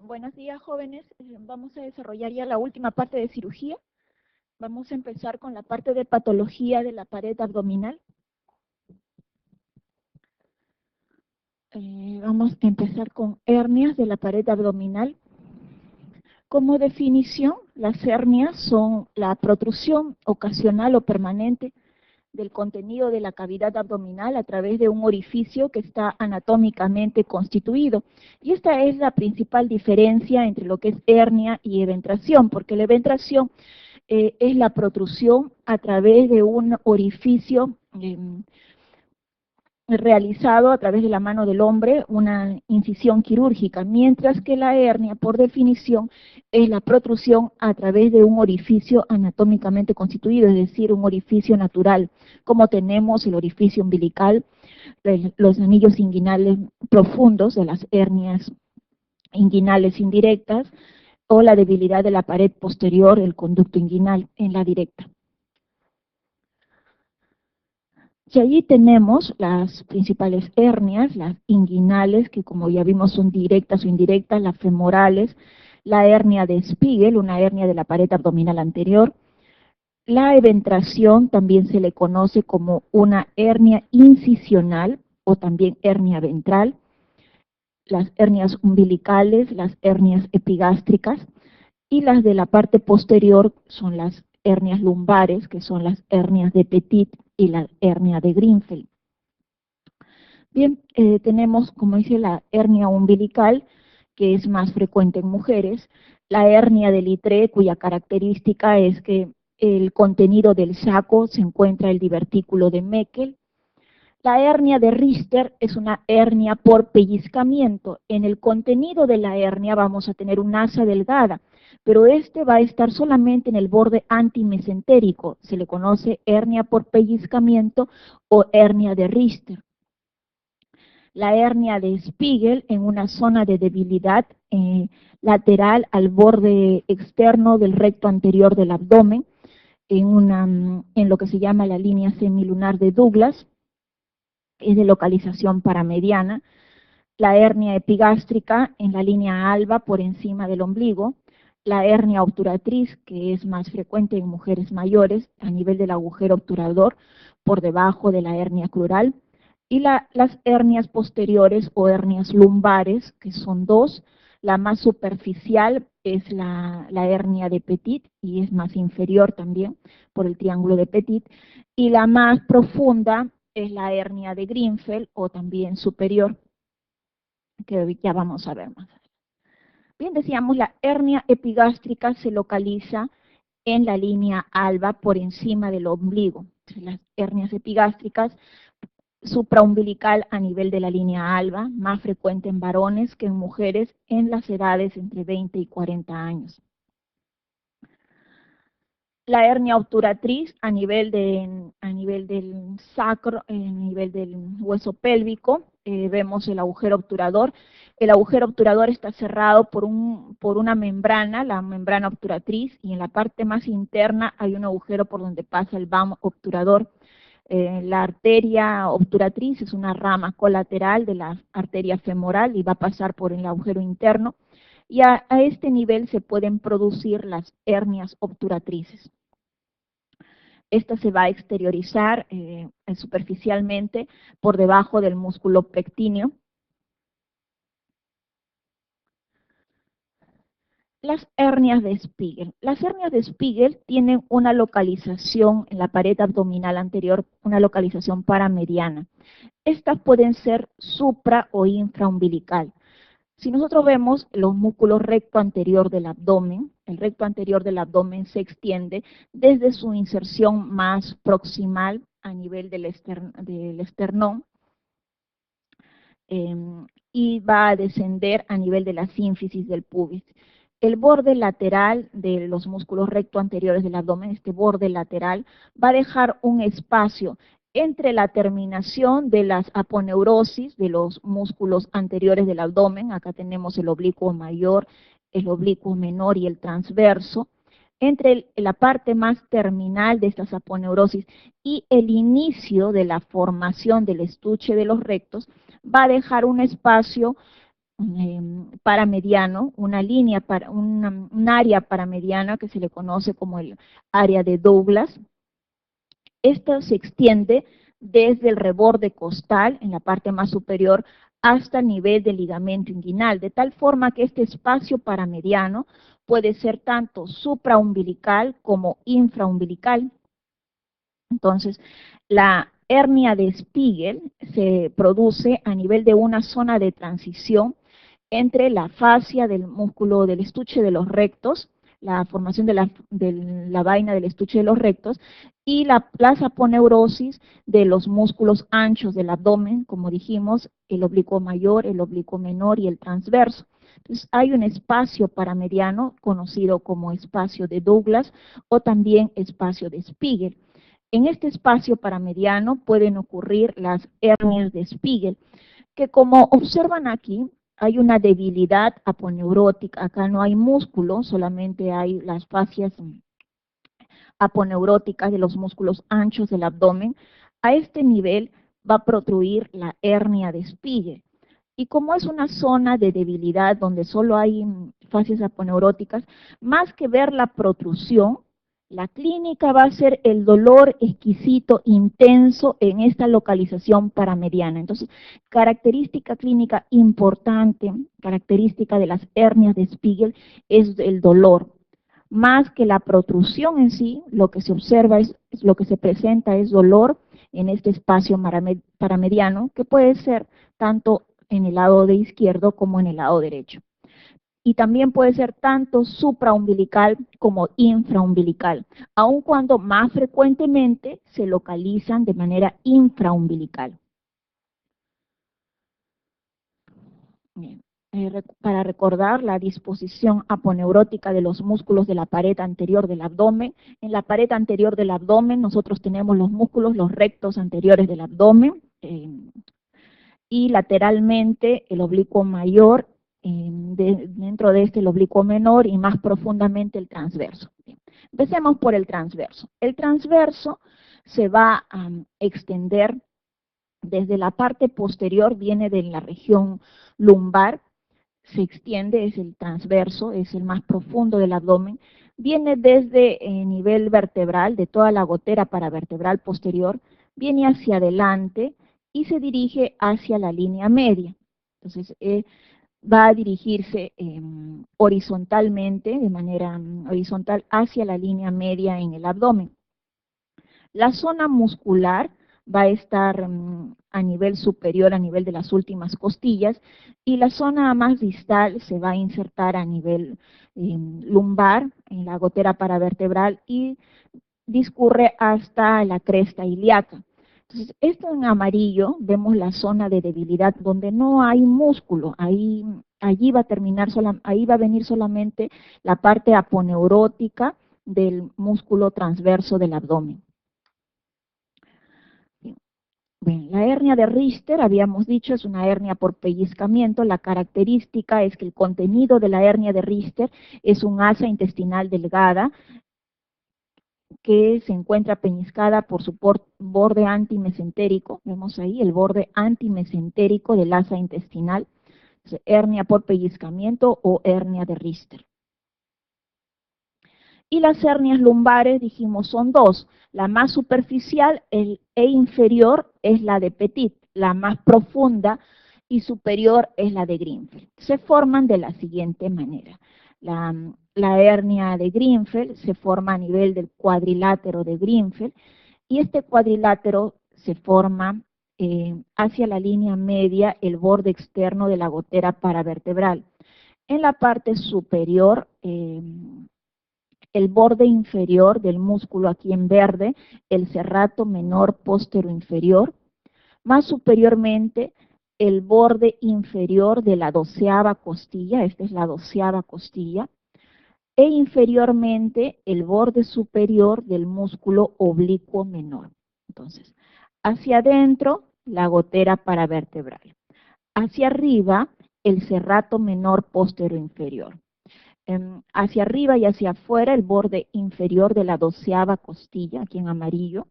Buenos días, jóvenes. Vamos a desarrollar ya la última parte de cirugía. Vamos a empezar con la parte de patología de la pared abdominal. Vamos a empezar con hernias de la pared abdominal. Como definición, las hernias son la protrusión ocasional o permanente del contenido de la cavidad abdominal a través de un orificio que está anatómicamente constituido. Y esta es la principal diferencia entre lo que es hernia y eventración, porque la eventración es la protrusión a través de un orificio realizado a través de la mano del hombre, una incisión quirúrgica, mientras que la hernia, por definición, es la protrusión a través de un orificio anatómicamente constituido, es decir, un orificio natural, como tenemos el orificio umbilical, los anillos inguinales profundos de las hernias inguinales indirectas, o la debilidad de la pared posterior, el conducto inguinal, en la directa. Y allí tenemos las principales hernias, las inguinales, que como ya vimos son directas o indirectas, las femorales, la hernia de Spiegel, una hernia de la pared abdominal anterior. La eventración también se le conoce como una hernia incisional o también hernia ventral. Las hernias umbilicales, las hernias epigástricas, y las de la parte posterior son las hernias lumbares, que son las hernias de Petit y la hernia de Grinfeld. Bien, tenemos, como dice, la hernia umbilical, que es más frecuente en mujeres, la hernia de Littré, cuya característica es que el contenido del saco se encuentra el divertículo de Meckel. La hernia de Richter es una hernia por pellizcamiento. En el contenido de la hernia vamos a tener un asa delgada, pero este va a estar solamente en el borde antimesentérico. Se le conoce hernia por pellizcamiento o hernia de Richter. La hernia de Spiegel en una zona de debilidad lateral al borde externo del recto anterior del abdomen, en lo que se llama la línea semilunar de Douglas, es de localización paramediana. La hernia epigástrica en la línea alba por encima del ombligo, la hernia obturatriz, que es más frecuente en mujeres mayores a nivel del agujero obturador por debajo de la hernia crural, y las hernias posteriores o hernias lumbares, que son dos. La más superficial es la hernia de Petit y es más inferior también por el triángulo de Petit, y la más profunda es la hernia de Grinfeld o también superior, que ya vamos a ver más. Bien, decíamos, la hernia epigástrica se localiza en la línea alba por encima del ombligo. Las hernias epigástricas supraumbilical a nivel de la línea alba, más frecuente en varones que en mujeres en las edades entre 20 y 40 años. La hernia obturatriz a nivel del sacro, a nivel del hueso pélvico, vemos el agujero obturador. El agujero obturador está cerrado por una membrana, la membrana obturatriz, y en la parte más interna hay un agujero por donde pasa el VAM obturador. La arteria obturatriz es una rama colateral de la arteria femoral y va a pasar por el agujero interno, y a este nivel se pueden producir las hernias obturatrices. Esta se va a exteriorizar superficialmente por debajo del músculo pectíneo. Las hernias de Spiegel. Las hernias de Spiegel tienen una localización en la pared abdominal anterior, una localización paramediana. Estas pueden ser supra o infraumbilical. Si nosotros vemos los músculos recto anterior del abdomen, el recto anterior del abdomen se extiende desde su inserción más proximal a nivel del esternón y va a descender a nivel de la sínfisis del pubis. El borde lateral de los músculos recto anteriores del abdomen, este borde lateral, va a dejar un espacio entre la terminación de las aponeurosis de los músculos anteriores del abdomen, acá tenemos el oblicuo mayor, el oblicuo menor y el transverso, entre la parte más terminal de estas aponeurosis y el inicio de la formación del estuche de los rectos, va a dejar un espacio paramediano, una línea para un área paramediana que se le conoce como el área de Douglas. Esto se extiende desde el reborde costal, en la parte más superior, hasta el nivel del ligamento inguinal, de tal forma que este espacio paramediano puede ser tanto supraumbilical como infraumbilical. Entonces, la hernia de Spiegel se produce a nivel de una zona de transición entre la fascia del músculo del estuche de los rectos, la formación de la vaina del estuche de los rectos, y la saponeurosis de los músculos anchos del abdomen, como dijimos, el oblicuo mayor, el oblicuo menor y el transverso. Entonces, hay un espacio paramediano conocido como espacio de Douglas o también espacio de Spiegel. En este espacio paramediano pueden ocurrir las hernias de Spiegel, que como observan aquí, hay una debilidad aponeurótica. Acá no hay músculo, solamente hay las fascias aponeuróticas de los músculos anchos del abdomen. A este nivel va a protruir la hernia de Spiegel. Y como es una zona de debilidad donde solo hay fascias aponeuróticas, más que ver la protrusión, la clínica va a ser el dolor exquisito, intenso en esta localización paramediana. Entonces, característica clínica importante, característica de las hernias de Spiegel, es el dolor. Más que la protrusión en sí, lo que se observa lo que se presenta es dolor en este espacio paramediano, que puede ser tanto en el lado de izquierdo como en el lado derecho. Y también puede ser tanto supraumbilical como infraumbilical, aun cuando más frecuentemente se localizan de manera infraumbilical. Bien. Para recordar la disposición aponeurótica de los músculos de la pared anterior del abdomen. En la pared anterior del abdomen nosotros tenemos los músculos, los rectos anteriores del abdomen, y lateralmente el oblicuo mayor, dentro de este el oblicuo menor y más profundamente el transverso. Bien. Empecemos por el transverso. El transverso se va a extender desde la parte posterior, viene de la región lumbar, se extiende, es el transverso, es el más profundo del abdomen, viene desde el nivel vertebral, de toda la gotera paravertebral posterior, viene hacia adelante y se dirige hacia la línea media. Entonces, va a dirigirse horizontalmente, de manera horizontal, hacia la línea media en el abdomen. La zona muscular va a estar a nivel superior, a nivel de las últimas costillas, y la zona más distal se va a insertar a nivel lumbar, en la gotera paravertebral, y discurre hasta la cresta ilíaca. Entonces, esto en amarillo, vemos la zona de debilidad donde no hay músculo, allí va a terminar, ahí va a venir solamente la parte aponeurótica del músculo transverso del abdomen. Bien, la hernia de Richter, habíamos dicho, es una hernia por pellizcamiento. La característica es que el contenido de la hernia de Richter es un asa intestinal delgada que se encuentra peñiscada por su borde antimesentérico. Vemos ahí el borde antimesentérico del asa intestinal. Hernia por pellizcamiento o hernia de Richter. Y las hernias lumbares, dijimos, son dos. La más superficial e inferior es la de Petit, la más profunda y superior es la de Greenfeld. Se forman de la siguiente manera. La hernia de Greenfeld se forma a nivel del cuadrilátero de Greenfeld y este cuadrilátero se forma hacia la línea media, el borde externo de la gotera paravertebral. En la parte superior, el borde inferior del músculo aquí en verde, el serrato menor póstero-inferior, más superiormente el borde inferior de la 12ª costilla, esta es la 12ª costilla, e inferiormente el borde superior del músculo oblicuo menor. Entonces, hacia adentro, la gotera paravertebral. Hacia arriba, el serrato menor póstero-inferior. Hacia arriba y hacia afuera el borde inferior de la 12ª costilla, aquí en amarillo,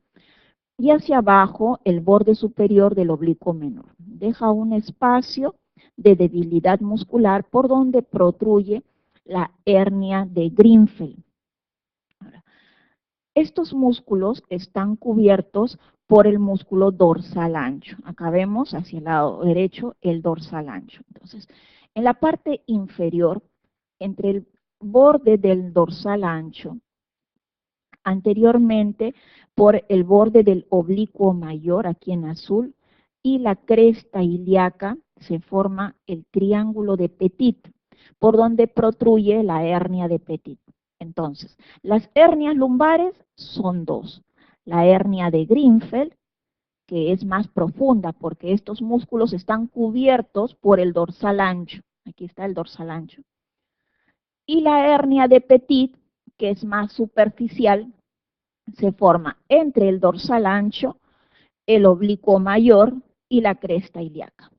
y hacia abajo el borde superior del oblicuo menor. Deja un espacio de debilidad muscular por donde protruye la hernia de Greenfeld. Estos músculos están cubiertos por el músculo dorsal ancho. Acá vemos hacia el lado derecho el dorsal ancho. Entonces, en la parte inferior, entre el borde del dorsal ancho, anteriormente por el borde del oblicuo mayor, aquí en azul, y la cresta ilíaca, se forma el triángulo de Petit, por donde protruye la hernia de Petit. Entonces, las hernias lumbares son dos. La hernia de Greenfeld, que es más profunda porque estos músculos están cubiertos por el dorsal ancho. Aquí está el dorsal ancho. Y la hernia de Petit, que es más superficial, se forma entre el dorsal ancho, el oblicuo mayor y la cresta ilíaca.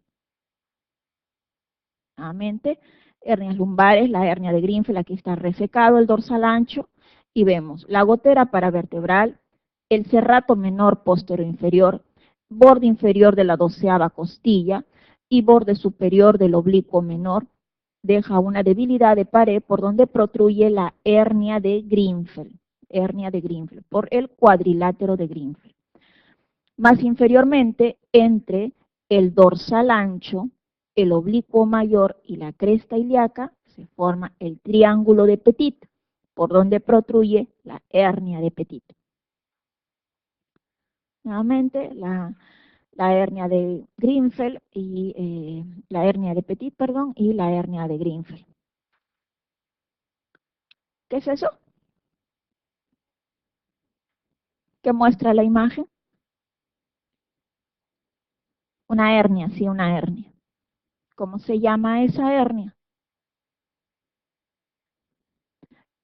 Nuevamente, hernias lumbares, la hernia de Greenfeld, aquí está resecado el dorsal ancho, y vemos la gotera paravertebral, el serrato menor posterior inferior, borde inferior de la 12ª costilla y borde superior del oblicuo menor, deja una debilidad de pared por donde protruye la hernia de Greenfeld, por el cuadrilátero de Greenfeld. Más inferiormente, entre el dorsal ancho, el oblicuo mayor y la cresta ilíaca, se forma el triángulo de Petit, por donde protruye la hernia de Petit. Nuevamente, la hernia de Greenfeld y la hernia de Petit, perdón, y la hernia de Greenfeld. ¿Qué es eso? ¿Qué muestra la imagen? Una hernia, sí, una hernia. ¿Cómo se llama esa hernia?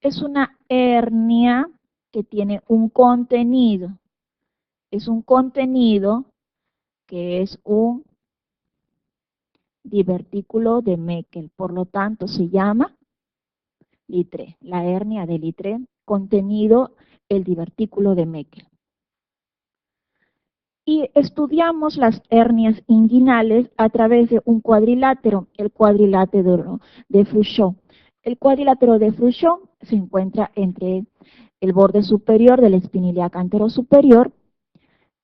Es una hernia que tiene un contenido. Es un contenido que es un divertículo de Meckel. Por lo tanto, se llama Littré. La hernia de Littré, contenido el divertículo de Meckel. Y estudiamos las hernias inguinales a través de un cuadrilátero, el cuadrilátero de Frouchot. El cuadrilátero de Frouchot se encuentra entre el borde superior de la espina ilíaca anterosuperior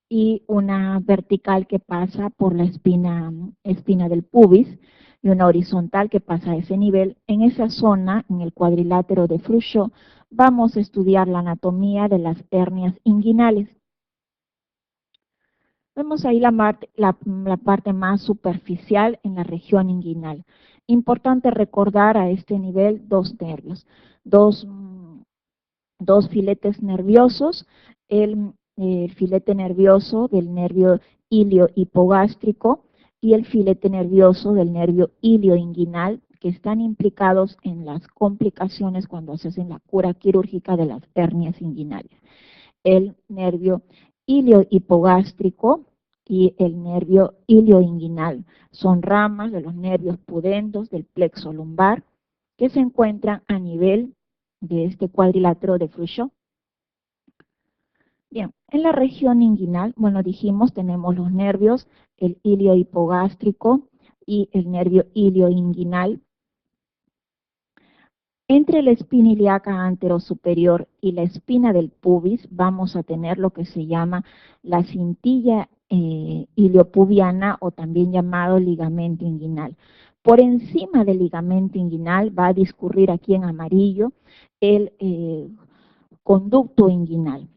y una vertical que pasa por la espina del pubis y una horizontal que pasa a ese nivel. En esa zona, en el cuadrilátero de Frouchot, vamos a estudiar la anatomía de las hernias inguinales. Vemos ahí la parte más superficial en la región inguinal. Importante recordar a este nivel dos nervios, dos filetes nerviosos, el filete nervioso del nervio ilio-hipogástrico y el filete nervioso del nervio ilio-inguinal, que están implicados en las complicaciones cuando se hace la cura quirúrgica de las hernias inguinales. El nervio ilio-hipogástrico y el nervio ilio-inguinal son ramas de los nervios pudendos del plexo lumbar que se encuentran a nivel de este cuadrilátero de Frouchot. Bien, en la región inguinal, bueno, dijimos, tenemos los nervios, el ilio-hipogástrico y el nervio ilio-inguinal. Entre la espina ilíaca anterosuperior y la espina del pubis vamos a tener lo que se llama la cintilla iliopubiana o también llamado ligamento inguinal. Por encima del ligamento inguinal va a discurrir aquí en amarillo el conducto inguinal.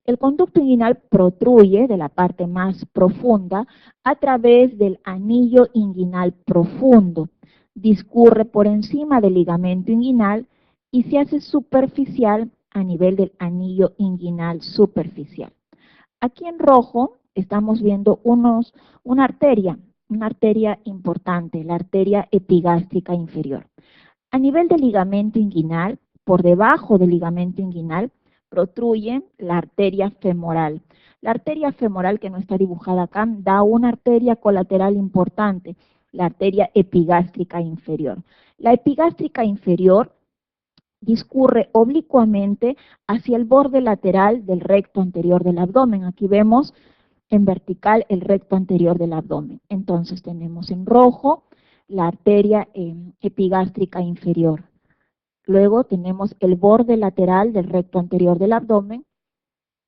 El conducto inguinal protruye de la parte más profunda a través del anillo inguinal profundo. Discurre por encima del ligamento inguinal y se hace superficial a nivel del anillo inguinal superficial. Aquí en rojo estamos viendo una arteria importante, la arteria epigástrica inferior. A nivel del ligamento inguinal, por debajo del ligamento inguinal, protruye la arteria femoral. La arteria femoral, que no está dibujada acá, da una arteria colateral importante, la arteria epigástrica inferior. La epigástrica inferior discurre oblicuamente hacia el borde lateral del recto anterior del abdomen. Aquí vemos en vertical el recto anterior del abdomen. Entonces tenemos en rojo la arteria epigástrica inferior. Luego tenemos el borde lateral del recto anterior del abdomen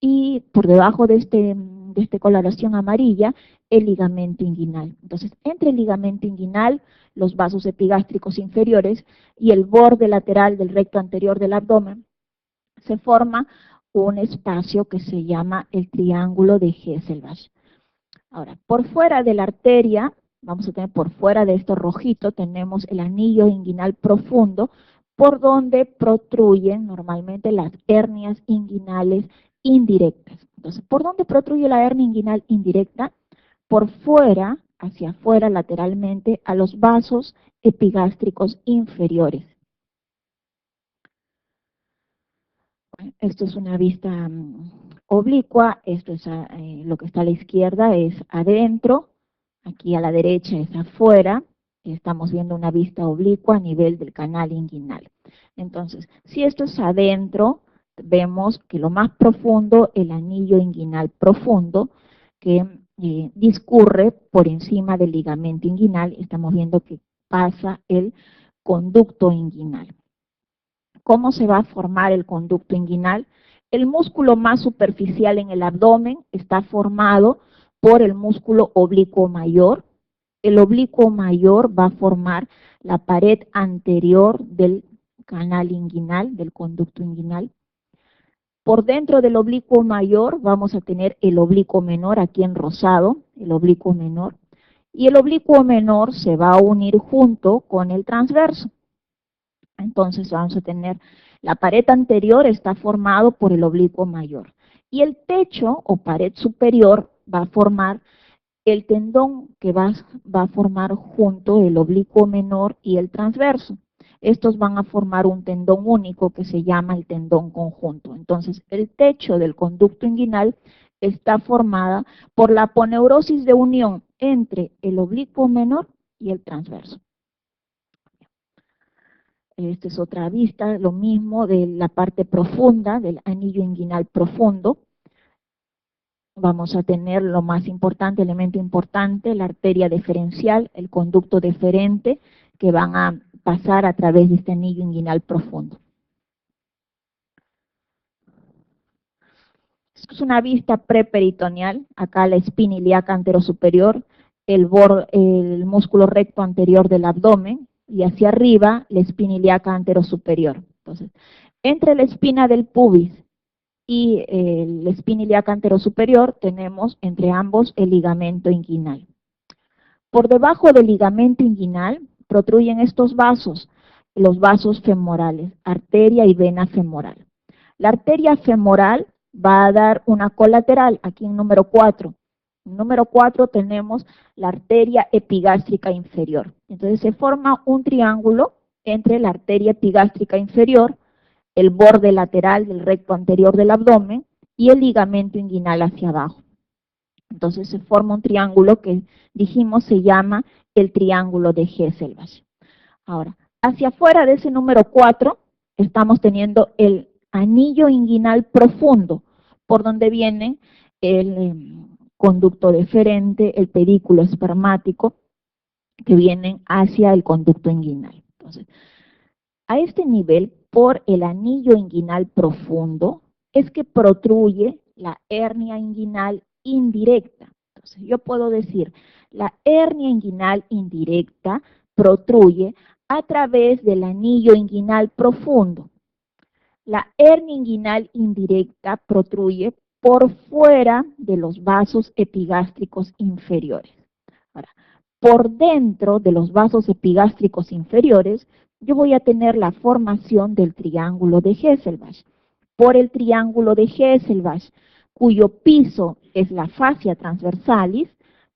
y por debajo de esta coloración amarilla, el ligamento inguinal. Entonces, entre el ligamento inguinal, los vasos epigástricos inferiores y el borde lateral del recto anterior del abdomen, se forma un espacio que se llama el triángulo de Hesselbach. Ahora, por fuera de la arteria, vamos a tener por fuera de esto rojito, tenemos el anillo inguinal profundo, por donde protruyen normalmente las hernias inguinales indirectas. Entonces, ¿por dónde protruye la hernia inguinal indirecta? Por fuera, hacia afuera lateralmente, a los vasos epigástricos inferiores. Esto es una vista oblicua, esto es lo que está a la izquierda es adentro, aquí a la derecha es afuera, estamos viendo una vista oblicua a nivel del canal inguinal. Entonces, si esto es adentro, vemos que lo más profundo, el anillo inguinal profundo, que discurre por encima del ligamento inguinal, estamos viendo que pasa el conducto inguinal. ¿Cómo se va a formar el conducto inguinal? El músculo más superficial en el abdomen está formado por el músculo oblicuo mayor. El oblicuo mayor va a formar la pared anterior del canal inguinal, del conducto inguinal. Por dentro del oblicuo mayor vamos a tener el oblicuo menor, aquí en rosado, el oblicuo menor. Y el oblicuo menor se va a unir junto con el transverso. Entonces vamos a tener, la pared anterior está formado por el oblicuo mayor y el techo o pared superior va a formar el tendón que va a formar junto el oblicuo menor y el transverso. Estos van a formar un tendón único que se llama el tendón conjunto. Entonces el techo del conducto inguinal está formada por la aponeurosis de unión entre el oblicuo menor y el transverso. Esta es otra vista, lo mismo de la parte profunda, del anillo inguinal profundo. Vamos a tener lo más importante, elemento importante, la arteria deferencial, el conducto deferente, que van a pasar a través de este anillo inguinal profundo. Es una vista preperitoneal, acá la espina ilíaca anterosuperior, el músculo recto anterior del abdomen, y hacia arriba la espina ilíaca anterosuperior. Entonces, entre la espina del pubis y la espina ilíaca anterosuperior tenemos entre ambos el ligamento inguinal. Por debajo del ligamento inguinal protruyen estos vasos, los vasos femorales, arteria y vena femoral. La arteria femoral va a dar una colateral, aquí en número 4. En número 4 tenemos la arteria epigástrica inferior. Entonces se forma un triángulo entre la arteria epigástrica inferior, el borde lateral del recto anterior del abdomen y el ligamento inguinal hacia abajo. Entonces se forma un triángulo que dijimos se llama el triángulo de Hesselbach. Ahora, hacia afuera de ese número 4 estamos teniendo el anillo inguinal profundo, por donde viene el conducto deferente, el pedículo espermático, que vienen hacia el conducto inguinal. Entonces, a este nivel, por el anillo inguinal profundo, es que protruye la hernia inguinal indirecta. Entonces, yo puedo decir, la hernia inguinal indirecta protruye a través del anillo inguinal profundo. La hernia inguinal indirecta protruye por fuera de los vasos epigástricos inferiores. Ahora, por dentro de los vasos epigástricos inferiores, yo voy a tener la formación del triángulo de Hesselbach. Por el triángulo de Hesselbach, cuyo piso es la fascia transversalis,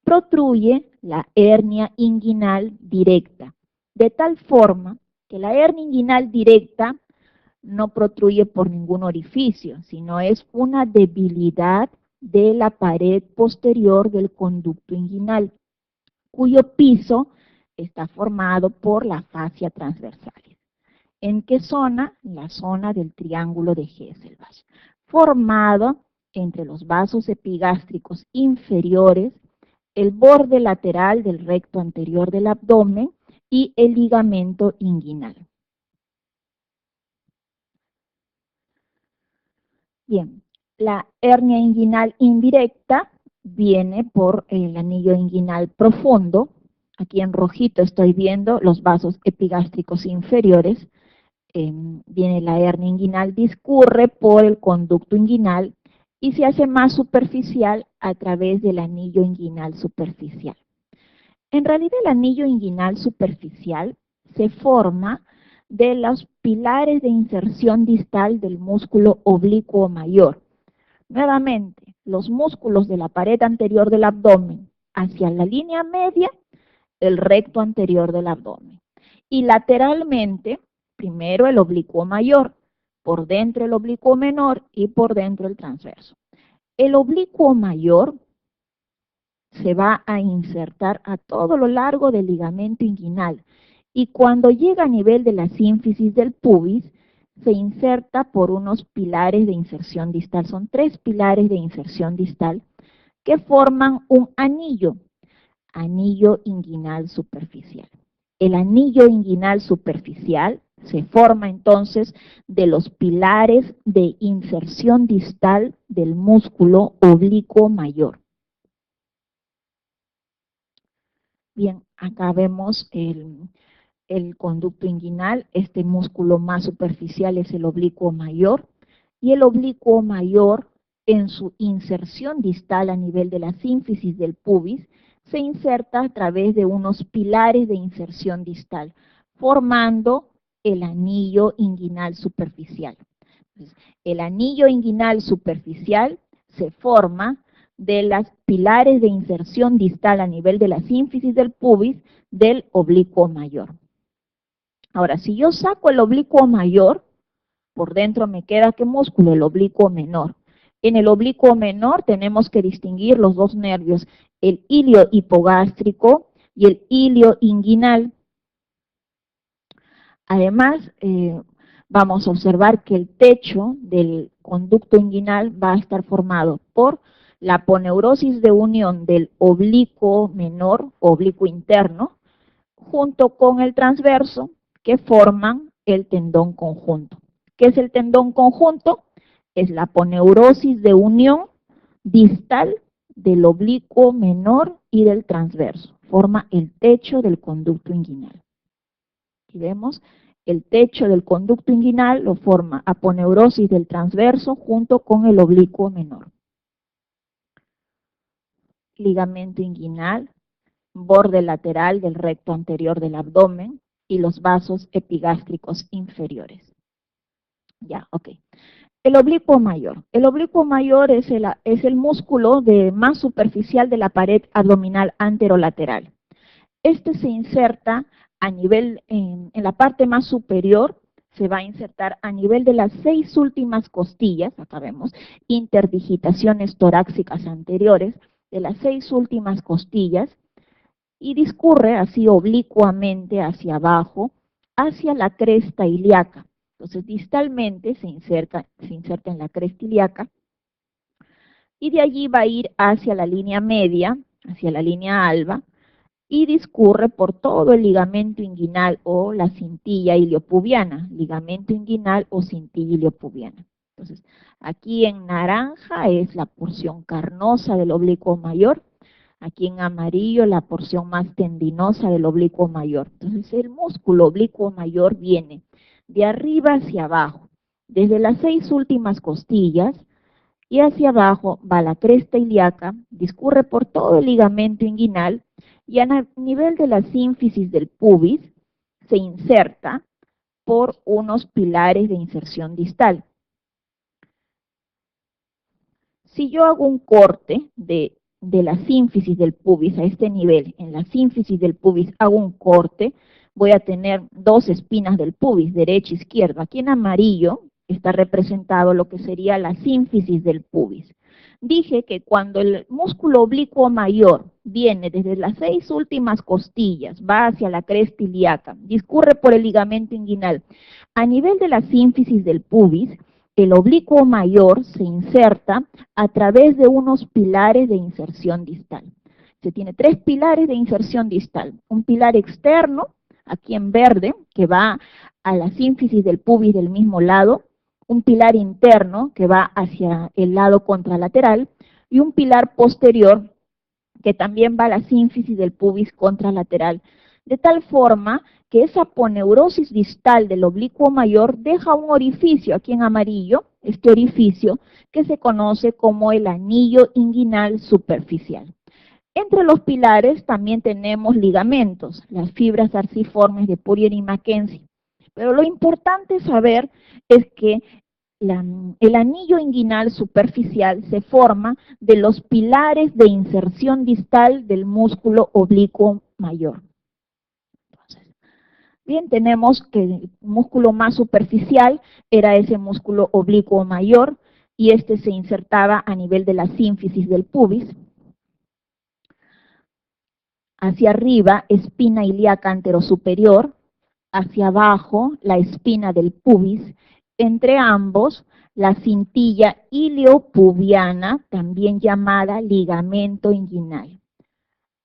protruye la hernia inguinal directa, de tal forma que la hernia inguinal directa no protruye por ningún orificio, sino es una debilidad de la pared posterior del conducto inguinal, cuyo piso está formado por la fascia transversalis. ¿En qué zona? La zona del triángulo de Hesselbach, formado entre los vasos epigástricos inferiores, el borde lateral del recto anterior del abdomen y el ligamento inguinal. Bien, la hernia inguinal indirecta viene por el anillo inguinal profundo. Aquí en rojito estoy viendo los vasos epigástricos inferiores. Viene la hernia inguinal, discurre por el conducto inguinal y se hace más superficial a través del anillo inguinal superficial. En realidad el anillo inguinal superficial se forma de los pilares de inserción distal del músculo oblicuo mayor. Nuevamente, los músculos de la pared anterior del abdomen hacia la línea media, el recto anterior del abdomen. Y lateralmente, primero el oblicuo mayor, por dentro el oblicuo menor y por dentro el transverso. El oblicuo mayor se va a insertar a todo lo largo del ligamento inguinal y cuando llega a nivel de la sínfisis del pubis, se inserta por unos pilares de inserción distal. Son 3 pilares de inserción distal que forman un anillo inguinal superficial. El anillo inguinal superficial se forma entonces de los pilares de inserción distal del músculo oblicuo mayor. Bien, acá vemos el conducto inguinal, este músculo más superficial es el oblicuo mayor, y el oblicuo mayor en su inserción distal a nivel de la sínfisis del pubis, se inserta a través de unos pilares de inserción distal, formando el anillo inguinal superficial. Entonces, el anillo inguinal superficial se forma de los pilares de inserción distal a nivel de la sínfisis del pubis del oblicuo mayor. Ahora, si yo saco el oblicuo mayor, por dentro me queda ¿qué músculo? El oblicuo menor. En el oblicuo menor tenemos que distinguir los 2 nervios, el ilio hipogástrico y el ilio inguinal. Además, vamos a observar que el techo del conducto inguinal va a estar formado por la aponeurosis de unión del oblicuo menor, oblicuo interno, junto con el transverso, que forman el tendón conjunto. ¿Qué es el tendón conjunto? Es la aponeurosis de unión distal del oblicuo menor y del transverso. Forma el techo del conducto inguinal. Aquí vemos el techo del conducto inguinal lo forma aponeurosis del transverso junto con el oblicuo menor. Ligamento inguinal, borde lateral del recto anterior del abdomen y los vasos epigástricos inferiores. Ya, ok. El oblicuo mayor. El oblicuo mayor es el músculo más superficial de la pared abdominal anterolateral. Este se inserta a nivel, en la parte más superior, se va a insertar a nivel de las 6 últimas costillas, acá vemos, interdigitaciones torácicas anteriores, de las 6 últimas costillas, y discurre así oblicuamente hacia abajo, hacia la cresta ilíaca. Entonces, distalmente se inserta en la cresta ilíaca, y de allí va a ir hacia la línea media, hacia la línea alba, y discurre por todo el ligamento inguinal o la cintilla iliopubiana, ligamento inguinal o cintilla iliopubiana. Entonces, aquí en naranja es la porción carnosa del oblicuo mayor, aquí en amarillo la porción más tendinosa del oblicuo mayor. Entonces, el músculo oblicuo mayor viene de arriba hacia abajo, desde las 6 últimas costillas, y hacia abajo va la cresta ilíaca, discurre por todo el ligamento inguinal, y a nivel de la sínfisis del pubis se inserta por unos pilares de inserción distal. Si yo hago un corte de la sínfisis del pubis a este nivel, en la sínfisis del pubis hago un corte, voy a tener 2 espinas del pubis, derecha e izquierda. Aquí en amarillo está representado lo que sería la sínfisis del pubis. Dije que cuando el músculo oblicuo mayor viene desde las 6 últimas costillas, va hacia la cresta ilíaca, discurre por el ligamento inguinal, a nivel de la sínfisis del pubis, el oblicuo mayor se inserta a través de unos pilares de inserción distal. Se tiene 3 pilares de inserción distal, un pilar externo aquí en verde, que va a la sínfisis del pubis del mismo lado, un pilar interno que va hacia el lado contralateral y un pilar posterior que también va a la sínfisis del pubis contralateral, de tal forma que esa aponeurosis distal del oblicuo mayor deja un orificio aquí en amarillo, este orificio que se conoce como el anillo inguinal superficial. Entre los pilares también tenemos ligamentos, las fibras arciformes de Puryear y Mackenzie. Pero lo importante saber es que el anillo inguinal superficial se forma de los pilares de inserción distal del músculo oblicuo mayor. Entonces, bien, tenemos que el músculo más superficial era ese músculo oblicuo mayor y este se insertaba a nivel de la sínfisis del pubis. Hacia arriba, espina ilíaca anterosuperior, hacia abajo, la espina del pubis, entre ambos, la cintilla iliopubiana, también llamada ligamento inguinal.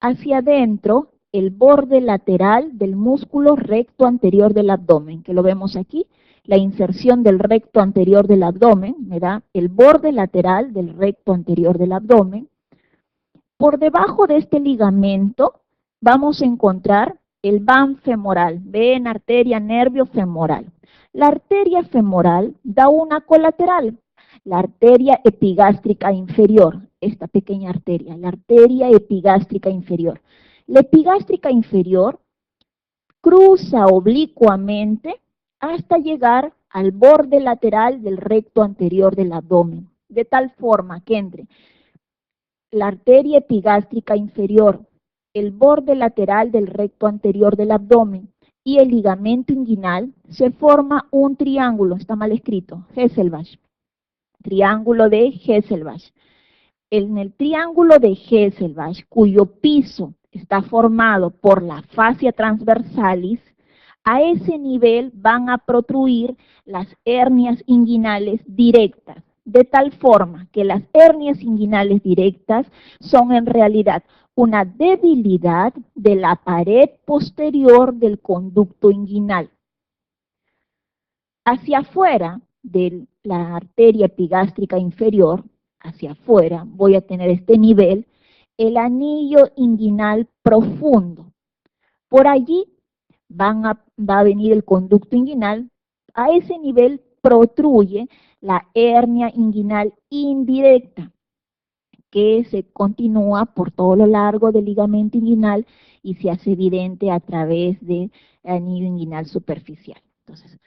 Hacia adentro, el borde lateral del músculo recto anterior del abdomen, que lo vemos aquí, la inserción del recto anterior del abdomen, me da el borde lateral del recto anterior del abdomen. Por debajo de este ligamento vamos a encontrar el van femoral, ven, arteria, nervio femoral. La arteria femoral da una colateral, la arteria epigástrica inferior, esta pequeña arteria, la arteria epigástrica inferior. La epigástrica inferior cruza oblicuamente hasta llegar al borde lateral del recto anterior del abdomen, de tal forma que entre la arteria epigástrica inferior, el borde lateral del recto anterior del abdomen y el ligamento inguinal, se forma un triángulo, está mal escrito, Hesselbach, triángulo de Hesselbach. En el triángulo de Hesselbach, cuyo piso está formado por la fascia transversalis, a ese nivel van a protruir las hernias inguinales directas, de tal forma que las hernias inguinales directas son en realidad una debilidad de la pared posterior del conducto inguinal. Hacia afuera de la arteria epigástrica inferior, hacia afuera, voy a tener este nivel, el anillo inguinal profundo. Por allí va a venir el conducto inguinal, a ese nivel protruye la hernia inguinal indirecta, que se continúa por todo lo largo del ligamento inguinal y se hace evidente a través del anillo inguinal superficial. Entonces,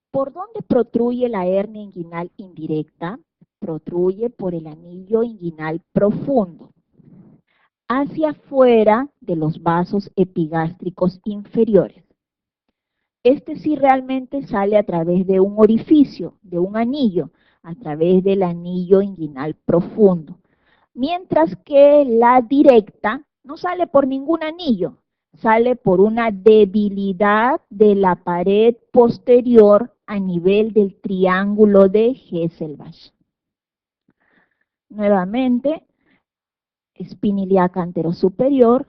¿por dónde protruye la hernia inguinal indirecta? Protruye por el anillo inguinal profundo, hacia afuera de los vasos epigástricos inferiores. Este sí realmente sale a través de un orificio, de un anillo, a través del anillo inguinal profundo. Mientras que la directa no sale por ningún anillo, sale por una debilidad de la pared posterior a nivel del triángulo de Hesselbach. Nuevamente, espina ilíaca anterosuperior,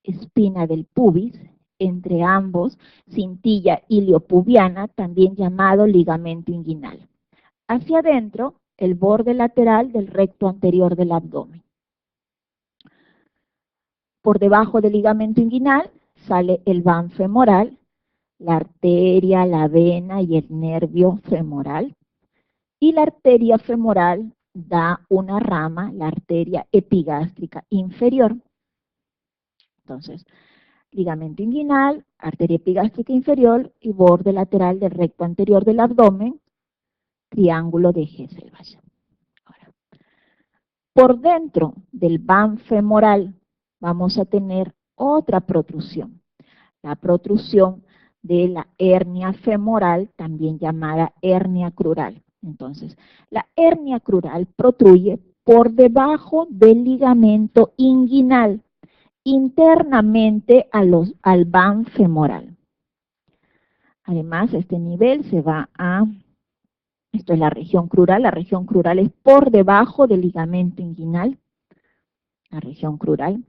espina del pubis, entre ambos, cintilla iliopubiana, también llamado ligamento inguinal. Hacia adentro, el borde lateral del recto anterior del abdomen. Por debajo del ligamento inguinal sale el van femoral, la arteria, la vena y el nervio femoral. Y la arteria femoral da una rama, la arteria epigástrica inferior. Entonces, ligamento inguinal, arteria epigástrica inferior y borde lateral del recto anterior del abdomen, triángulo de Hesselbach. Ahora, por dentro del van femoral vamos a tener otra protrusión, la protrusión de la hernia femoral, también llamada hernia crural. Entonces, la hernia crural protruye por debajo del ligamento inguinal, internamente al van femoral. Además, este nivel se va a, esto es la región crural es por debajo del ligamento inguinal, la región crural.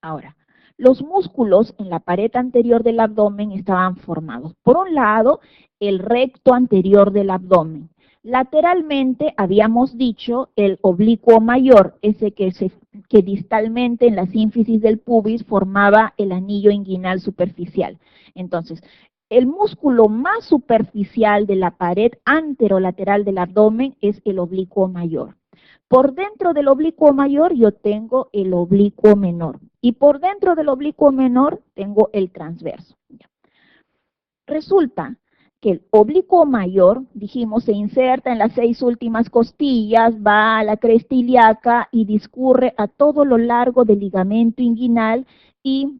Ahora, Los músculos en la pared anterior del abdomen estaban formados. Por un lado, el recto anterior del abdomen. Lateralmente habíamos dicho el oblicuo mayor, ese que distalmente en la sínfisis del pubis formaba el anillo inguinal superficial. Entonces, el músculo más superficial de la pared anterolateral del abdomen es el oblicuo mayor. Por dentro del oblicuo mayor yo tengo el oblicuo menor y por dentro del oblicuo menor tengo el transverso. Resulta que el oblicuo mayor, dijimos, se inserta en las 6 últimas costillas, va a la cresta ilíaca y discurre a todo lo largo del ligamento inguinal y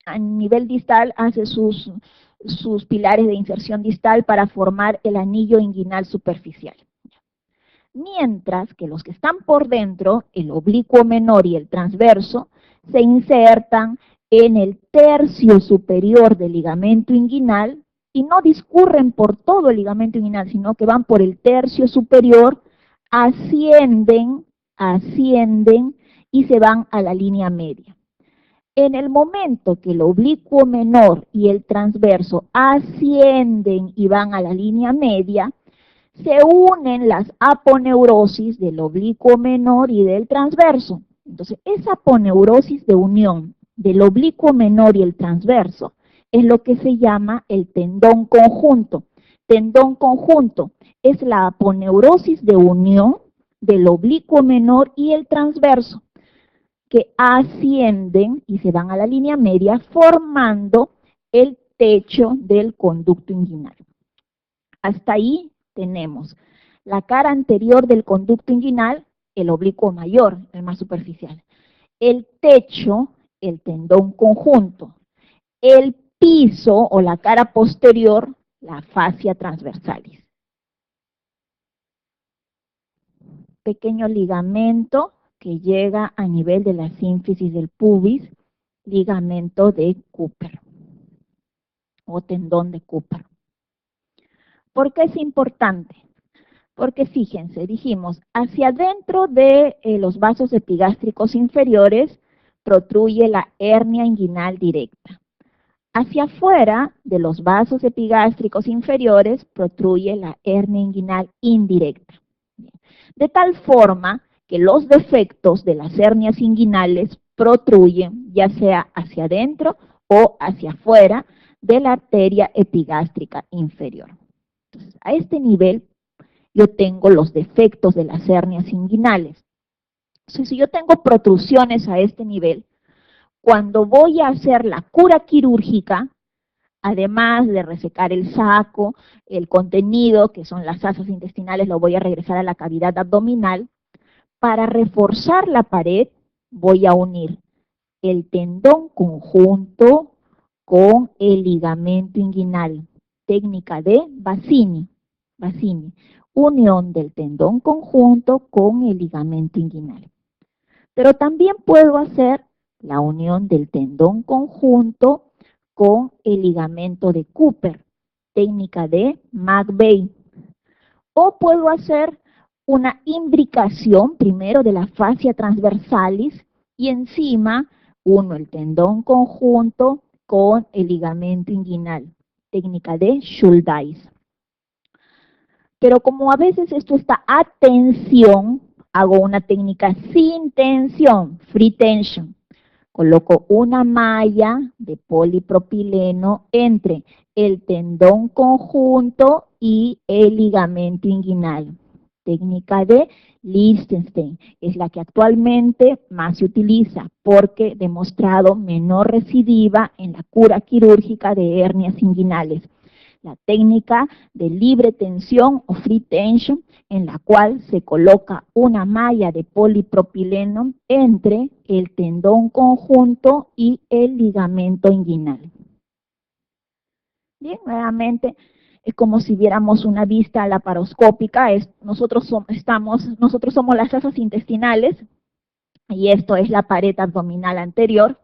a nivel distal hace sus pilares de inserción distal para formar el anillo inguinal superficial. Mientras que los que están por dentro, el oblicuo menor y el transverso, se insertan en el tercio superior del ligamento inguinal y no discurren por todo el ligamento inguinal, sino que van por el tercio superior, ascienden y se van a la línea media. En el momento que el oblicuo menor y el transverso ascienden y van a la línea media, se unen las aponeurosis del oblicuo menor y del transverso. Entonces, esa aponeurosis de unión del oblicuo menor y el transverso es lo que se llama el tendón conjunto. Tendón conjunto es la aponeurosis de unión del oblicuo menor y el transverso, que ascienden y se van a la línea media formando el techo del conducto inguinal. Hasta ahí tenemos la cara anterior del conducto inguinal, el oblicuo mayor, el más superficial. El techo, el tendón conjunto. El piso o la cara posterior, la fascia transversalis. Pequeño ligamento que llega a nivel de la sínfisis del pubis, ligamento de Cooper o tendón de Cooper. ¿Por qué es importante? Porque fíjense, dijimos, hacia adentro de los vasos epigástricos inferiores protruye la hernia inguinal directa. Hacia afuera de los vasos epigástricos inferiores protruye la hernia inguinal indirecta. De tal forma que los defectos de las hernias inguinales protruyen ya sea hacia adentro o hacia afuera de la arteria epigástrica inferior. Entonces, a este nivel yo tengo los defectos de las hernias inguinales. Entonces, si yo tengo protrusiones a este nivel, cuando voy a hacer la cura quirúrgica, además de resecar el saco, el contenido, que son las asas intestinales, lo voy a regresar a la cavidad abdominal. Para reforzar la pared, voy a unir el tendón conjunto con el ligamento inguinal. Técnica de Bassini. Unión del tendón conjunto con el ligamento inguinal. Pero también puedo hacer la unión del tendón conjunto con el ligamento de Cooper, técnica de McVeigh. O puedo hacer una imbricación primero de la fascia transversalis y encima uno el tendón conjunto con el ligamento inguinal, técnica de Schuldeis. Pero como a veces esto está a tensión, hago una técnica sin tensión, free tension. Coloco una malla de polipropileno entre el tendón conjunto y el ligamento inguinal. Técnica de Lichtenstein, es la que actualmente más se utiliza porque demostrado menor recidiva en la cura quirúrgica de hernias inguinales. La técnica de libre tensión o free tension, en la cual se coloca una malla de polipropileno entre el tendón conjunto y el ligamento inguinal. Bien, nuevamente es como si viéramos una vista laparoscópica. Nosotros somos las asas intestinales y esto es la pared abdominal anterior,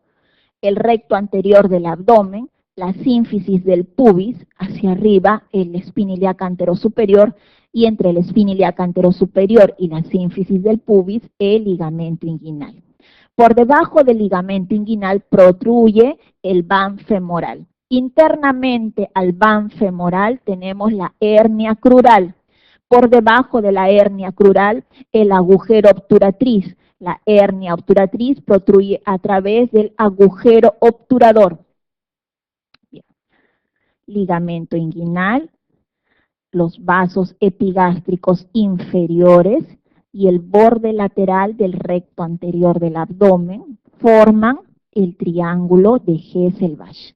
el recto anterior del abdomen, la sínfisis del pubis, hacia arriba el espina ilíaca anterosuperior y entre el espina ilíaca anterosuperior y la sínfisis del pubis el ligamento inguinal. Por debajo del ligamento inguinal protruye el van femoral. Internamente al van femoral tenemos la hernia crural. Por debajo de la hernia crural, el agujero obturatriz. La hernia obturatriz protruye a través del agujero obturador. Bien. Ligamento inguinal, los vasos epigástricos inferiores y el borde lateral del recto anterior del abdomen forman el triángulo de Hesselbach.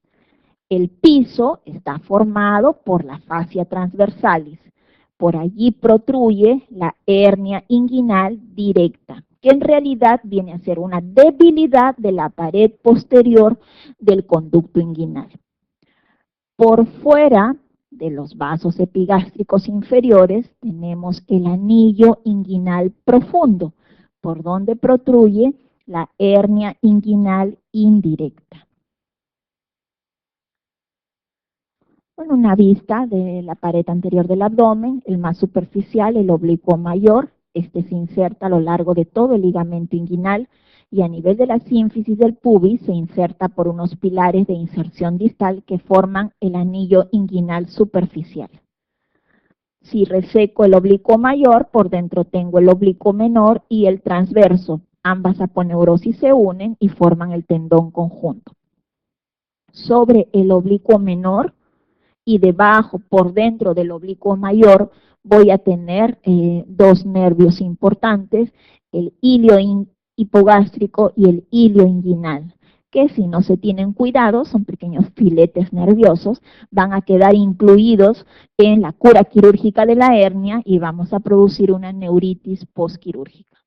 El piso está formado por la fascia transversalis. Por allí protruye la hernia inguinal directa, que en realidad viene a ser una debilidad de la pared posterior del conducto inguinal. Por fuera de los vasos epigástricos inferiores tenemos el anillo inguinal profundo, por donde protruye la hernia inguinal indirecta. Con una vista de la pared anterior del abdomen, el más superficial, el oblicuo mayor, este se inserta a lo largo de todo el ligamento inguinal y a nivel de la sínfisis del pubis se inserta por unos pilares de inserción distal que forman el anillo inguinal superficial. Si reseco el oblicuo mayor, por dentro tengo el oblicuo menor y el transverso. Ambas aponeurosis se unen y forman el tendón conjunto. Sobre el oblicuo menor y debajo, por dentro del oblicuo mayor, voy a tener dos nervios importantes, el ilio hipogástrico y el ilio inguinal, que si no se tienen cuidado, son pequeños filetes nerviosos, van a quedar incluidos en la cura quirúrgica de la hernia y vamos a producir una neuritis postquirúrgica.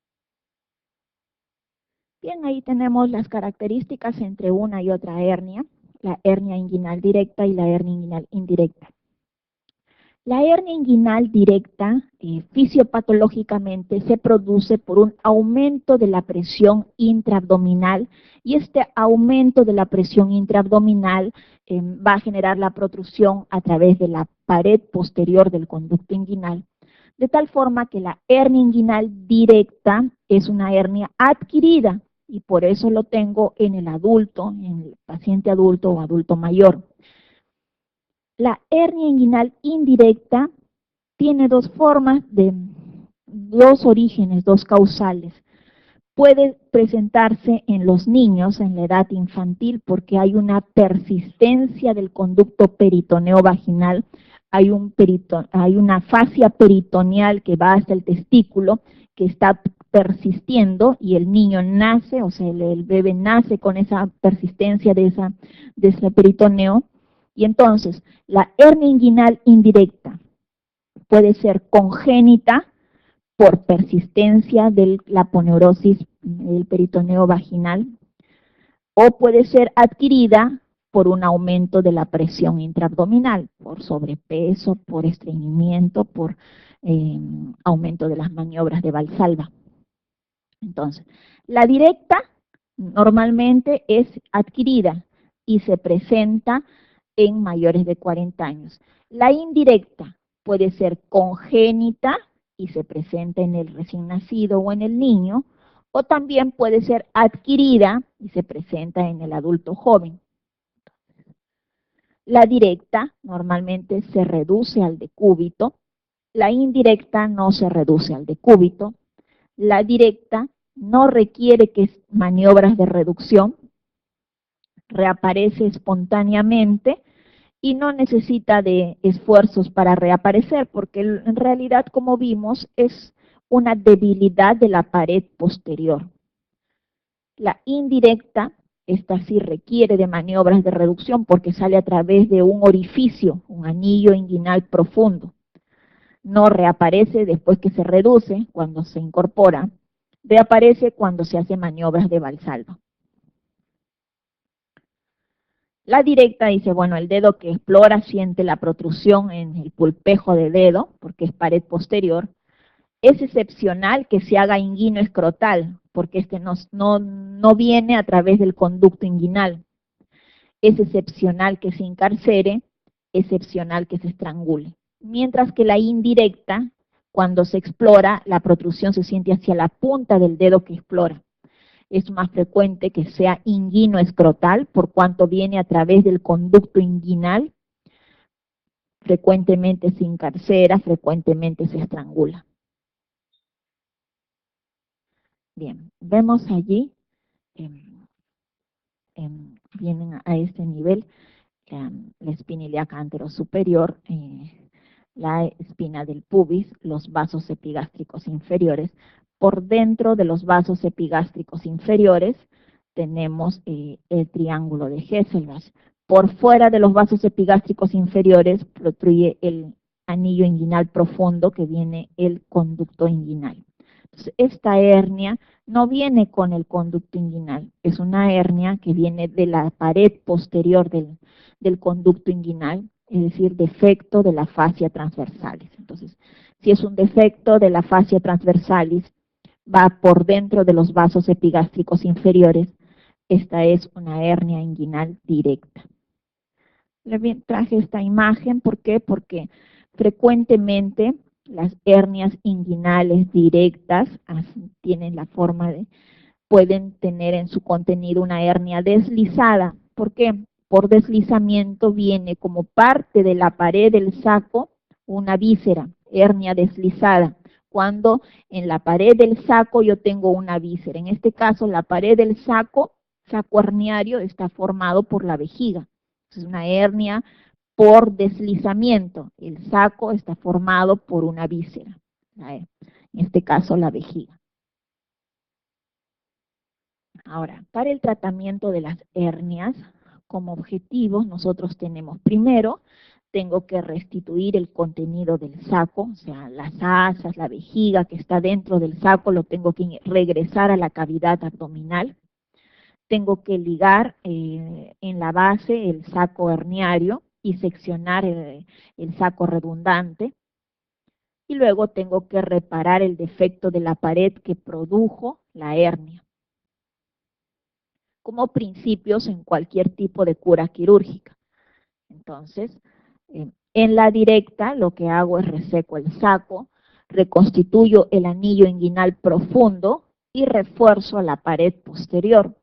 Bien, ahí tenemos las características entre una y otra hernia, la hernia inguinal directa y la hernia inguinal indirecta. La hernia inguinal directa, fisiopatológicamente, se produce por un aumento de la presión intraabdominal y este aumento de la presión intraabdominal va a generar la protrusión a través de la pared posterior del conducto inguinal, de tal forma que la hernia inguinal directa es una hernia adquirida y por eso lo tengo en el adulto, en el paciente adulto o adulto mayor. La hernia inguinal indirecta tiene dos formas, dos orígenes, dos causales. Puede presentarse en los niños en la edad infantil porque hay una persistencia del conducto peritoneo vaginal, hay una fascia peritoneal que va hasta el testículo que está persistiendo y el niño nace, o sea, el bebé nace con esa persistencia de ese peritoneo. Y entonces, la hernia inguinal indirecta puede ser congénita por persistencia de la aponeurosis del peritoneo vaginal, o puede ser adquirida por un aumento de la presión intraabdominal, por sobrepeso, por estreñimiento, por aumento de las maniobras de Valsalva. Entonces, la directa normalmente es adquirida y se presenta en mayores de 40 años. La indirecta puede ser congénita y se presenta en el recién nacido o en el niño, o también puede ser adquirida y se presenta en el adulto joven. La directa normalmente se reduce al decúbito, la indirecta no se reduce al decúbito, la directa no requiere maniobras de reducción, reaparece espontáneamente y no necesita de esfuerzos para reaparecer, porque en realidad, como vimos, es una debilidad de la pared posterior. La indirecta, esta sí requiere de maniobras de reducción porque sale a través de un orificio, un anillo inguinal profundo. No reaparece después que se reduce, cuando se incorpora, reaparece cuando se hace maniobras de Valsalva. La directa dice, bueno, el dedo que explora siente la protrusión en el pulpejo del dedo, porque es pared posterior. Es excepcional que se haga inguino escrotal, porque este no viene a través del conducto inguinal. Es excepcional que se encarcere, excepcional que se estrangule. Mientras que la indirecta, cuando se explora, la protrusión se siente hacia la punta del dedo que explora. Es más frecuente que sea inguinoescrotal, por cuanto viene a través del conducto inguinal, frecuentemente se incarcera, frecuentemente se estrangula. Bien, vemos allí, vienen a este nivel, la espina ilíaca anterosuperior, la espina del pubis, los vasos epigástricos inferiores. Por dentro de los vasos epigástricos inferiores tenemos el triángulo de Hesselbach. Por fuera de los vasos epigástricos inferiores protruye el anillo inguinal profundo, que viene el conducto inguinal. Entonces, esta hernia no viene con el conducto inguinal, es una hernia que viene de la pared posterior del conducto inguinal, es decir, defecto de la fascia transversalis. Entonces, si es un defecto de la fascia transversalis, va por dentro de los vasos epigástricos inferiores, esta es una hernia inguinal directa. Le traje esta imagen, ¿por qué? Porque frecuentemente las hernias inguinales directas tienen la forma de, pueden tener en su contenido una hernia deslizada. ¿Por qué? Por deslizamiento viene como parte de la pared del saco una víscera, hernia deslizada. Cuando en la pared del saco yo tengo una víscera, en este caso la pared del saco herniario está formado por la vejiga. Es una hernia por deslizamiento. El saco está formado por una víscera, en este caso la vejiga. Ahora, para el tratamiento de las hernias, como objetivos nosotros tenemos primero, tengo que restituir el contenido del saco, o sea, las asas, la vejiga que está dentro del saco, lo tengo que regresar a la cavidad abdominal. Tengo que ligar en la base el saco herniario y seccionar el saco redundante. Y luego tengo que reparar el defecto de la pared que produjo la hernia. Como principios en cualquier tipo de cura quirúrgica. Entonces, en la directa lo que hago es reseco el saco, reconstituyo el anillo inguinal profundo y refuerzo la pared posterior.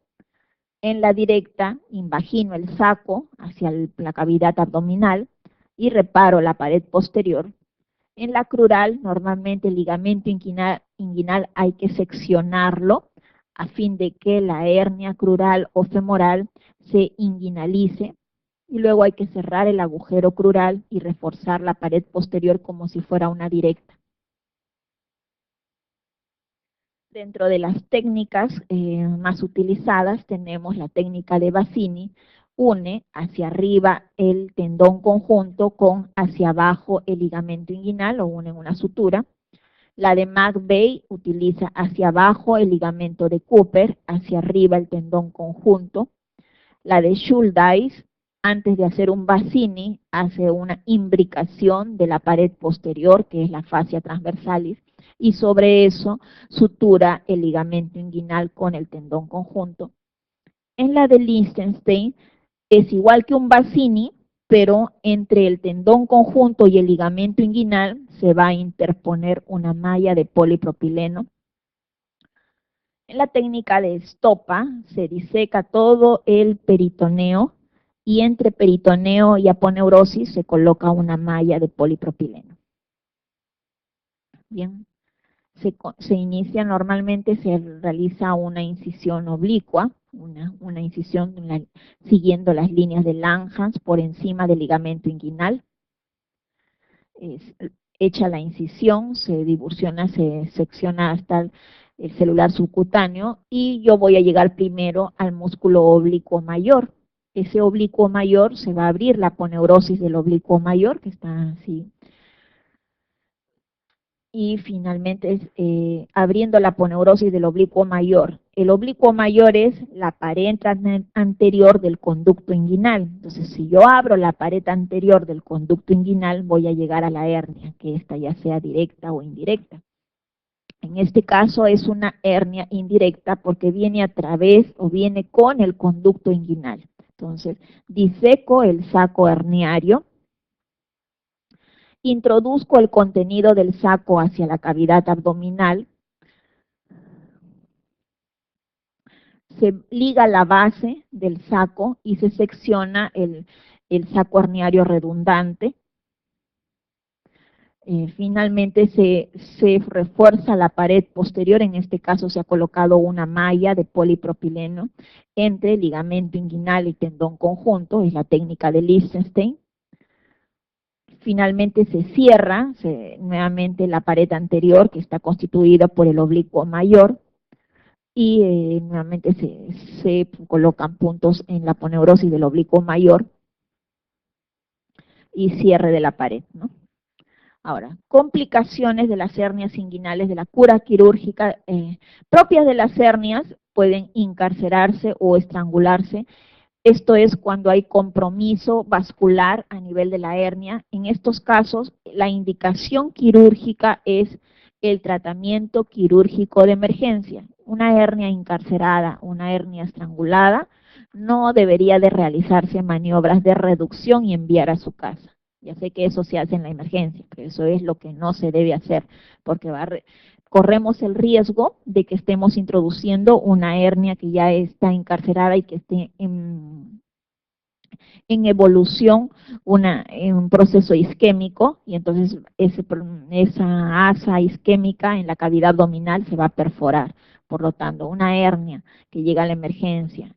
En la directa invagino el saco hacia la cavidad abdominal y reparo la pared posterior. En la crural, normalmente el ligamento inguinal hay que seccionarlo a fin de que la hernia crural o femoral se inguinalice, y luego hay que cerrar el agujero crural y reforzar la pared posterior como si fuera una directa. Dentro de las técnicas más utilizadas tenemos la técnica de Bassini, une hacia arriba el tendón conjunto con hacia abajo el ligamento inguinal, o une en una sutura. La de McVeigh utiliza hacia abajo el ligamento de Cooper, hacia arriba el tendón conjunto. La de Schuldeis, antes de hacer un Bassini, hace una imbricación de la pared posterior, que es la fascia transversalis, y sobre eso sutura el ligamento inguinal con el tendón conjunto. En la de Lichtenstein es igual que un Bassini, pero entre el tendón conjunto y el ligamento inguinal se va a interponer una malla de polipropileno. En la técnica de estopa se diseca todo el peritoneo y entre peritoneo y aponeurosis se coloca una malla de polipropileno. Bien, se inicia normalmente, se realiza una incisión oblicua, una incisión siguiendo las líneas de Langhans por encima del ligamento inguinal. Hecha la incisión, se divulsiona, se secciona hasta el celular subcutáneo y yo voy a llegar primero al músculo oblicuo mayor. Ese oblicuo mayor se va a abrir la aponeurosis del oblicuo mayor, que está así. Y finalmente abriendo la aponeurosis del oblicuo mayor. El oblicuo mayor es la pared anterior del conducto inguinal. Entonces, si yo abro la pared anterior del conducto inguinal, voy a llegar a la hernia, que esta ya sea directa o indirecta. En este caso es una hernia indirecta porque viene a través o viene con el conducto inguinal. Entonces, diseco el saco herniario, introduzco el contenido del saco hacia la cavidad abdominal, se liga la base del saco y se secciona el saco herniario redundante. Finalmente se refuerza la pared posterior, en este caso se ha colocado una malla de polipropileno entre ligamento inguinal y tendón conjunto, es la técnica de Lichtenstein. Finalmente se cierra nuevamente la pared anterior, que está constituida por el oblicuo mayor, y nuevamente se colocan puntos en la aponeurosis del oblicuo mayor y cierre de la pared, ¿no? Ahora, complicaciones de las hernias inguinales de la cura quirúrgica propias de las hernias pueden encarcerarse o estrangularse. Esto es cuando hay compromiso vascular a nivel de la hernia. En estos casos, la indicación quirúrgica es el tratamiento quirúrgico de emergencia. Una hernia encarcerada, una hernia estrangulada, no debería de realizarse maniobras de reducción y enviar a su casa. Ya sé que eso se hace en la emergencia, pero eso es lo que no se debe hacer, porque corremos el riesgo de que estemos introduciendo una hernia que ya está encarcerada y que esté en evolución, en un proceso isquémico, y entonces esa asa isquémica en la cavidad abdominal se va a perforar. Por lo tanto, una hernia que llega a la emergencia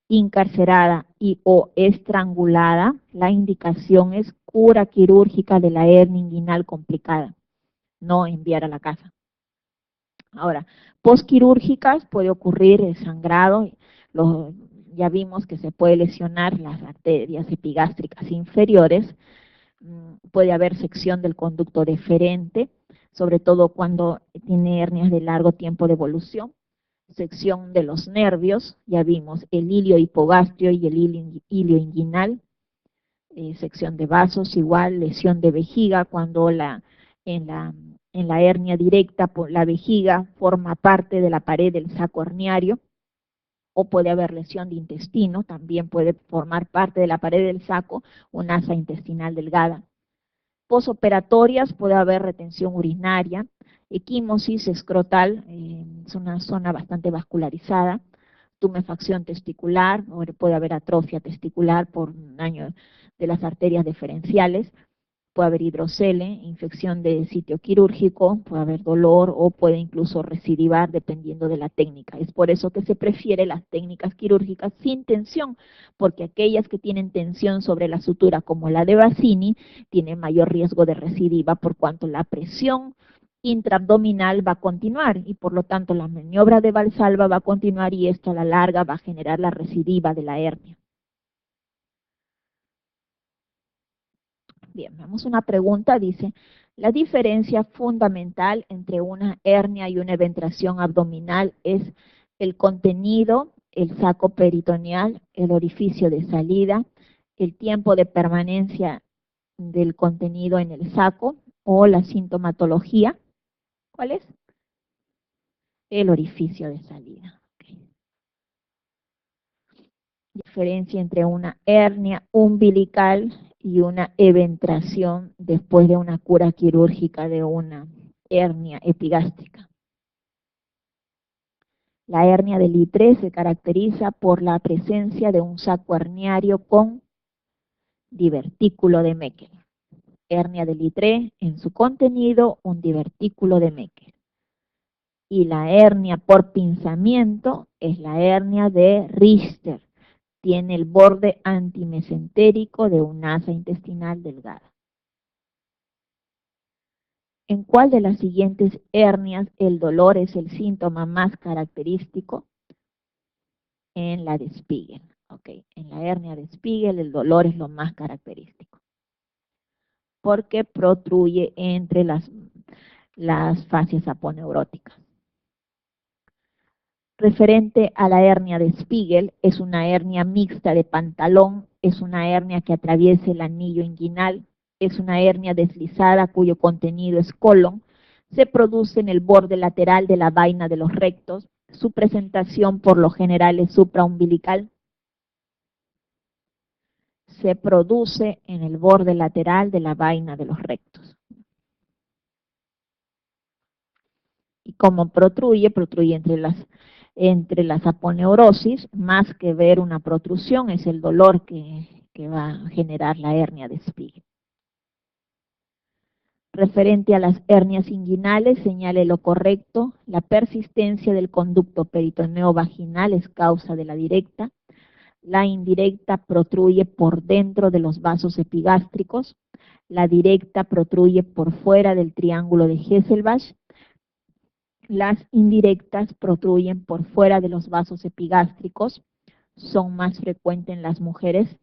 encarcerada y o estrangulada, la indicación es cura quirúrgica de la hernia inguinal complicada, no enviar a la casa. Ahora, postquirúrgicas puede ocurrir sangrado, ya vimos que se puede lesionar las arterias epigástricas inferiores, puede haber sección del conducto deferente, sobre todo cuando tiene hernias de largo tiempo de evolución, sección de los nervios, ya vimos el hilio hipogastrio y el hilio inguinal, sección de vasos, igual lesión de vejiga cuando en la hernia directa la vejiga forma parte de la pared del saco herniario, o puede haber lesión de intestino, también puede formar parte de la pared del saco una asa intestinal delgada. Posoperatorias puede haber retención urinaria, equimosis escrotal, es una zona bastante vascularizada, tumefacción testicular, o puede haber atrofia testicular por daño de las arterias deferenciales, puede haber hidrocele, infección de sitio quirúrgico, puede haber dolor o puede incluso recidivar dependiendo de la técnica. Es por eso que se prefiere las técnicas quirúrgicas sin tensión, porque aquellas que tienen tensión sobre la sutura, como la de Bassini, tienen mayor riesgo de recidiva por cuanto la presión intraabdominal va a continuar y por lo tanto la maniobra de Valsalva va a continuar y esto a la larga va a generar la recidiva de la hernia. Bien, vamos a una pregunta, dice, la diferencia fundamental entre una hernia y una eventración abdominal es el contenido, el saco peritoneal, el orificio de salida, el tiempo de permanencia del contenido en el saco o la sintomatología. ¿Cuál es? El orificio de salida. Okay. Diferencia entre una hernia umbilical y una eventración después de una cura quirúrgica de una hernia epigástrica. La hernia de Littré se caracteriza por la presencia de un saco herniario con divertículo de Meckel. Hernia de Littré, en su contenido, un divertículo de Meckel. Y la hernia por pinzamiento es la hernia de Richter. Tiene el borde antimesentérico de un asa intestinal delgada. ¿En cuál de las siguientes hernias el dolor es el síntoma más característico? En la de Spiegel. Okay. En la hernia de Spiegel el dolor es lo más característico, porque protruye entre las fascias aponeuróticas. Referente a la hernia de Spiegel, es una hernia mixta de pantalón, es una hernia que atraviesa el anillo inguinal, es una hernia deslizada cuyo contenido es colon, se produce en el borde lateral de la vaina de los rectos, su presentación por lo general es supraumbilical, se produce en el borde lateral de la vaina de los rectos. Y como protruye entre entre las aponeurosis, más que ver una protrusión, es el dolor que va a generar la hernia de Spiegel. Referente a las hernias inguinales, señale lo correcto. La persistencia del conducto peritoneo vaginal es causa de la directa. La indirecta protruye por dentro de los vasos epigástricos. La directa protruye por fuera del triángulo de Hesselbach. Las indirectas protruyen por fuera de los vasos epigástricos. Son más frecuentes en las mujeres.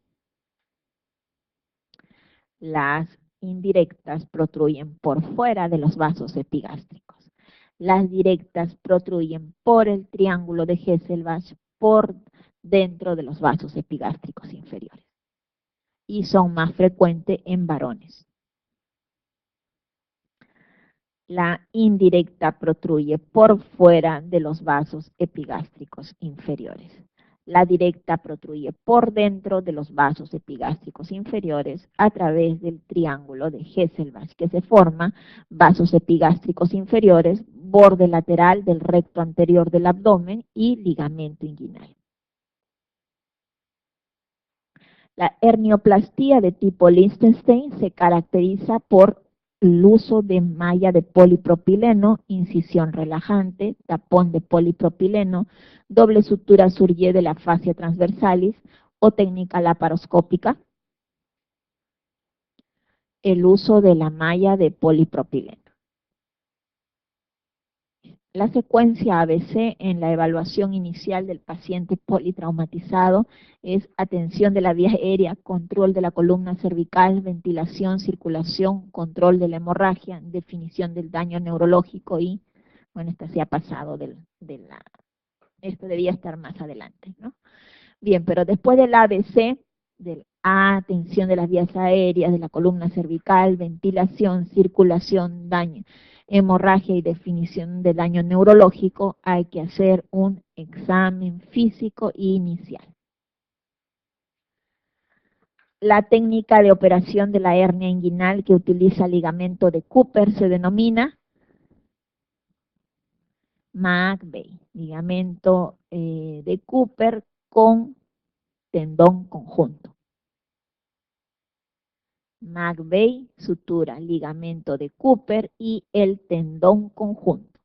Las indirectas protruyen por fuera de los vasos epigástricos. Las directas protruyen por el triángulo de Hesselbach por dentro de los vasos epigástricos inferiores. Y son más frecuentes en varones. La indirecta protruye por fuera de los vasos epigástricos inferiores. La directa protruye por dentro de los vasos epigástricos inferiores a través del triángulo de Hesselbach, que se forma vasos epigástricos inferiores, borde lateral del recto anterior del abdomen y ligamento inguinal. La hernioplastía de tipo Lichtenstein se caracteriza por el uso de malla de polipropileno, incisión relajante, tapón de polipropileno, doble sutura Surgier de la fascia transversalis o técnica laparoscópica. El uso de la malla de polipropileno. La secuencia ABC en la evaluación inicial del paciente politraumatizado es atención de la vía aérea, control de la columna cervical, ventilación, circulación, control de la hemorragia, definición del daño neurológico y, bueno, esta se ha pasado esto debía estar más adelante, ¿no? Bien, pero después del ABC, del A, atención de las vías aéreas, de la columna cervical, ventilación, circulación, daño, hemorragia y definición de daño neurológico, hay que hacer un examen físico inicial. La técnica de operación de la hernia inguinal que utiliza ligamento de Cooper se denomina McVeigh, ligamento de Cooper con tendón conjunto. McVeigh, sutura, ligamento de Cooper y el tendón conjunto.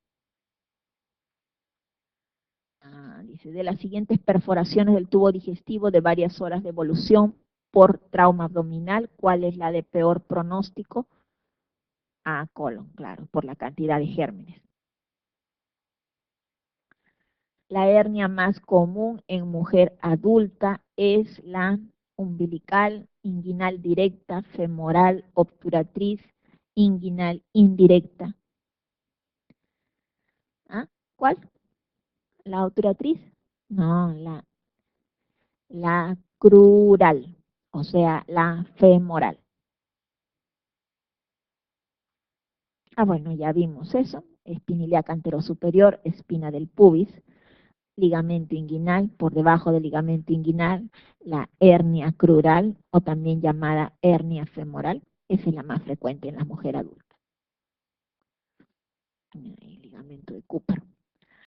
Dice, de las siguientes perforaciones del tubo digestivo de varias horas de evolución por trauma abdominal, ¿cuál es la de peor pronóstico? Colon, claro, por la cantidad de gérmenes. La hernia más común en mujer adulta es la umbilical, inguinal directa, femoral, obturatriz, inguinal indirecta. ¿Cuál? ¿La obturatriz? No, la crural, o sea, la femoral. Bueno, ya vimos eso. Espina ilíaca anterosuperior, espina del pubis, ligamento inguinal, por debajo del ligamento inguinal, la hernia crural, o también llamada hernia femoral. Esa es la más frecuente en la mujer adulta. El ligamento de Cooper.